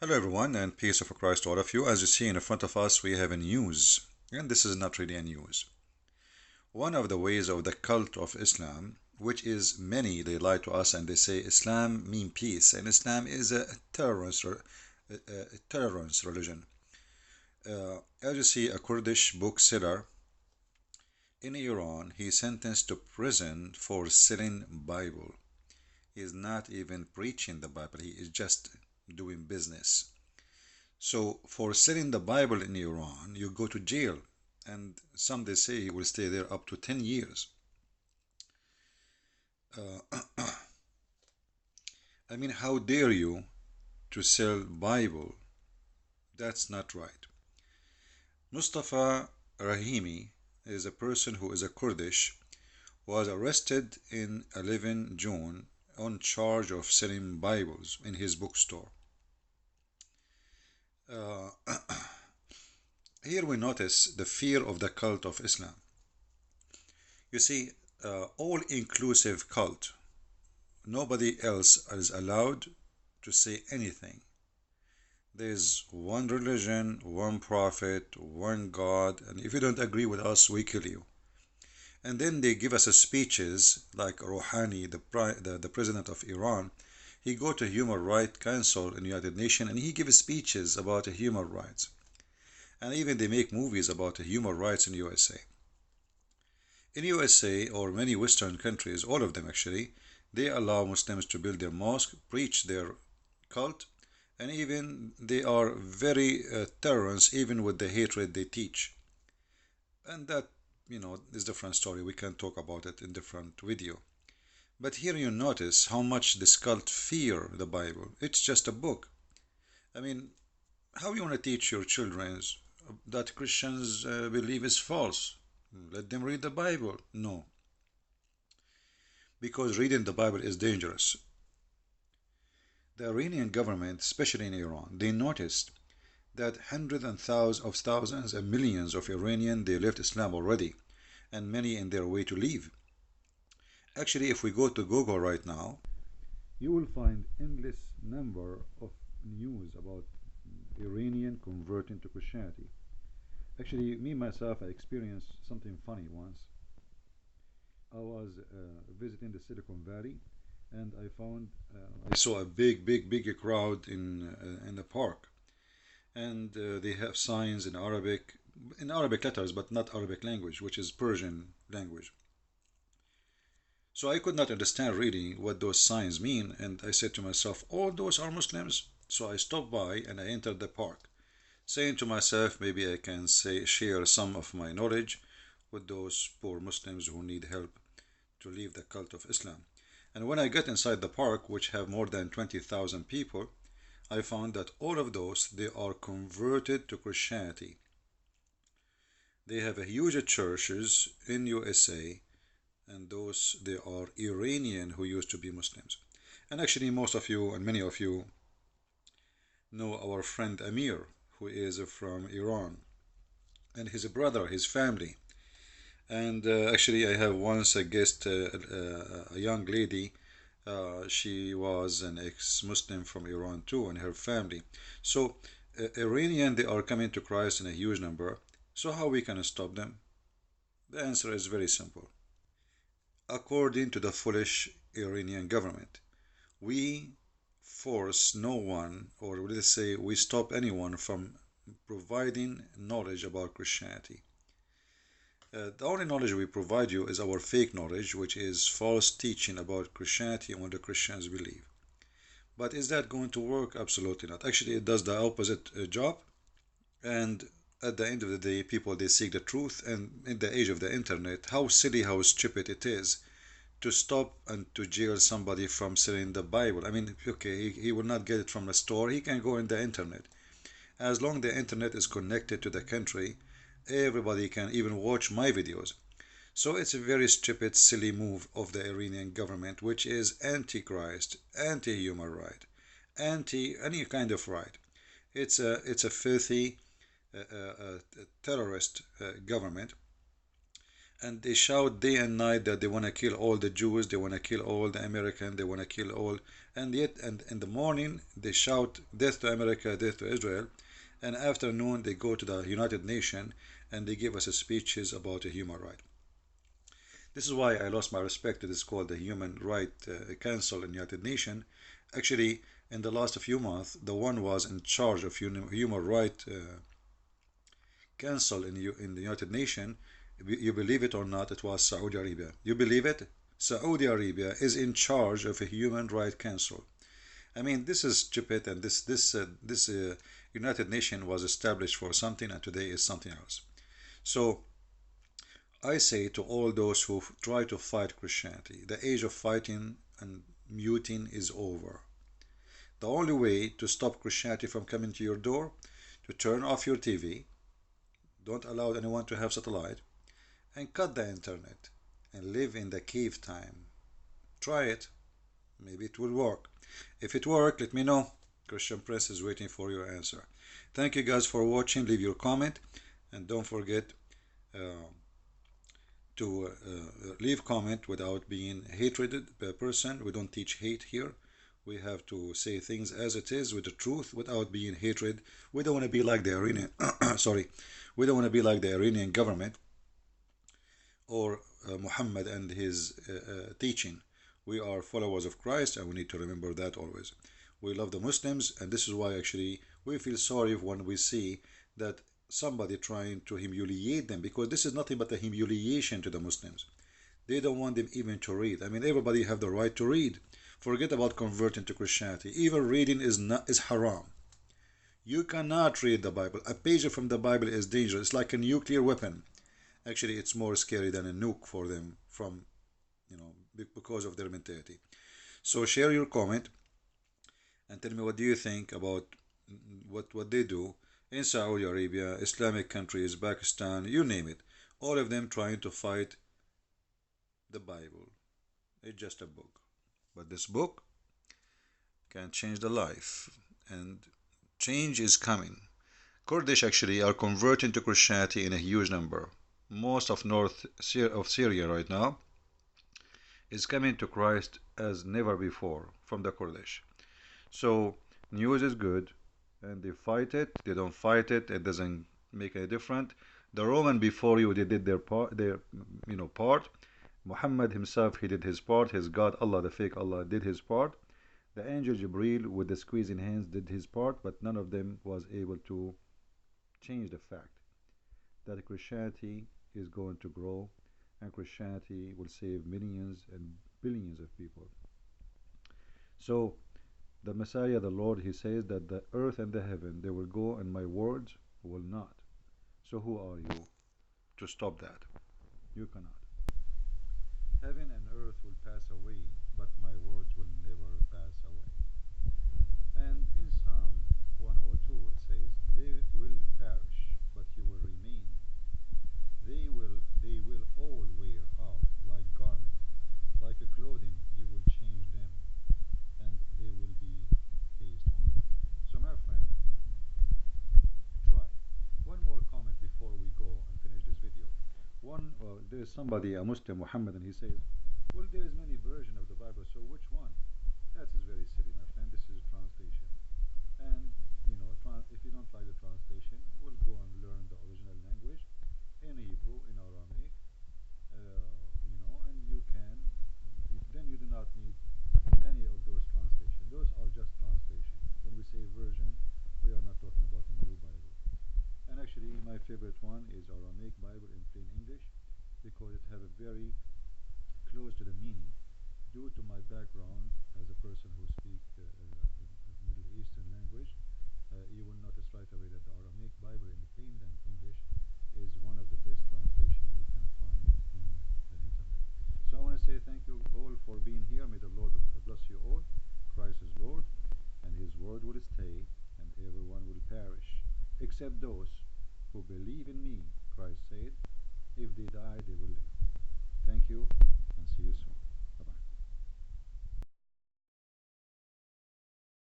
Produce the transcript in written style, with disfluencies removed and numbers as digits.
Hello everyone and peace of Christ to all of you. As you see in front of us we have a news, and this is not really a news. One of the ways of the cult of Islam, which is many, they lie to us and they say Islam means peace and Islam is a terrorist religion. As you see, a Kurdish bookseller in Iran, he sentenced to prison for selling Bible. He is not even preaching the Bible, he is just doing business. So for selling the Bible in Iran, you go to jail, and some they say you will stay there up to 10 years. Uh, I mean, how dare you to sell Bible? That's not right. Mustafa Rahimi is a person who is a Kurdish, was arrested in 11 June on charge of selling Bibles in his bookstore. Uh, Here we notice the fear of the cult of Islam. You see, all-inclusive cult. Nobody else is allowed to say anything. There's one religion, one prophet, one God, and if you don't agree with us, we kill you. And then they give us speeches like Rouhani, the president of Iran. He go to Human Rights Council in the United Nations and he gives speeches about human rights. And even they make movies about human rights in USA. In USA or many Western countries, all of them actually, they allow Muslims to build their mosque, preach their cult, and even they are very tolerant even with the hatred they teach. And that, is a different story. We can talk about it in different video. But here you notice how much this cult fear the Bible. It's just a book. I mean, how you want to teach your children that Christians believe is false? Let them read the Bible. No, because reading the Bible is dangerous. The Iranian government, especially in Iran, they noticed that hundreds and thousands and millions of Iranians, they left Islam already, and many in their way to leave. Actually, if we go to Google right now, you will find endless number of news about Iranian converting to Christianity. Actually, me myself, I experienced something funny once. I was visiting the Silicon Valley, and I saw a big crowd in the park, and they have signs in Arabic letters, but not Arabic language, which is Persian language. So I could not understand really what those signs mean, and I said to myself, all those are Muslims. So I stopped by and I entered the park, saying to myself, maybe I can share some of my knowledge with those poor Muslims who need help to leave the cult of Islam. And when I got inside the park, which have more than 20,000 people, I found that all of those, they are converted to Christianity. They have a huge churches in USA, and those, they are Iranian who used to be Muslims. And actually most of you and many of you know our friend Amir, who is from Iran, and his brother, his family. And actually, I have once a guest, a young lady. She was an ex-Muslim from Iran too, and her family. So, Iranian, they are coming to Christ in a huge number. So, how we can stop them? The answer is very simple. According to the foolish Iranian government, we force no one, or let's say we stop anyone from providing knowledge about Christianity. The only knowledge we provide you is our fake knowledge, which is false teaching about Christianity and what the Christians believe. But is that going to work? Absolutely not. Actually, it does the opposite job. And at the end of the day, people, they seek the truth. And in the age of the internet, how silly, how stupid it is to stop and to jail somebody from selling the Bible. I mean, okay, he will not get it from the store. He can go in the internet. As long the internet is connected to the country, everybody can even watch my videos. So it's a very stupid, silly move of the Iranian government, which is anti-Christ, anti-human right, anti any kind of right. It's a filthy, terrorist government. and they shout day and night that they want to kill all the Jews, they want to kill all the Americans, they want to kill all, and yet, and in the morning they shout death to America, death to Israel, and afternoon they go to the United Nations and they give us speeches about a human right. This is why I lost my respect. It is called the Human Right Council in the United Nations. Actually, in the last few months, the one was in charge of human right council in the United Nations. You believe it or not, it was Saudi Arabia. You believe it? Saudi Arabia is in charge of a human right council. I mean, this is stupid, and this United Nations was established for something, and today is something else. So I say to all those who try to fight Christianity, the age of fighting and muting is over. The only way to stop Christianity from coming to your door, to turn off your TV, don't allow anyone to have satellite, and cut the internet and live in the cave time. Try it. Maybe it will work. If it works, let me know. Christian Prince is waiting for your answer. Thank you guys for watching. Leave your comment and don't forget uh, to leave comment without being hatred person. We don't teach hate here. We have to say things as it is with the truth without being hatred. We don't want to be like the Iranian sorry. We don't want to be like the Iranian government or Muhammad and his teaching. We are followers of Christ and we need to remember that always. We love the Muslims, and this is why actually we feel sorry when we see that somebody trying to humiliate them, because this is nothing but a humiliation to the Muslims. They don't want them even to read. I mean, everybody have the right to read. Forget about converting to Christianity. Even reading is haram. You cannot read the Bible. A page from the Bible is dangerous. It's like a nuclear weapon. Actually, it's more scary than a nuke for them from, because of their mentality. So share your comment and tell me what do you think about what they do in Saudi Arabia, Islamic countries, Pakistan, you name it. All of them trying to fight the Bible. It's just a book. But this book can change the life. And change is coming. Kurdish actually are converting to Christianity in a huge number. Most of north of Syria right now is coming to Christ as never before from the Kurdish. So news is good, and they fight it. They don't fight it. It doesn't make any difference. The Roman before you, they did their part. Part. Muhammad himself, he did his part. His God, Allah, the fake Allah, did his part. The angel Jibril with the squeezing hands did his part, but none of them was able to change the fact that Christianity is going to grow, and Christianity will save millions and billions of people. So the Messiah, the Lord, he says that the earth and the heaven, they will go and my words will not. So who are you to stop that? You cannot. Heaven and earth will pass away, but my words will never pass away. And in Psalm 102 it says, they will perish, but you will remain. They will all wear out like garment, like a clothing you will change them, and they will be based on. So my friend, try. One more comment before we go and finish this video. There is somebody, a Muslim, Muhammad, and he says, well, there is many versions of the Bible, so which one? That is very silly, my friend. This is a translation. And, if you don't like the translation, we'll go and learn the original language in Hebrew, in Aramaic, and then you do not need any of those translations. Those are just translations. When we say version, we are not talking about a new Bible. And actually, my favorite one is Aramaic Bible in plain English, because it have a very close to the meaning. Due to my background as a person who speaks Middle Eastern language, you will notice right away that the Aramaic Bible in the plain English is one of the best translations you can find in the internet. So I want to say thank you all for being here. May the Lord bless you all. Christ is Lord, and his word will stay, and everyone will perish, except those who believe in me, Christ said. If they die, they will live. Thank you, and see you soon.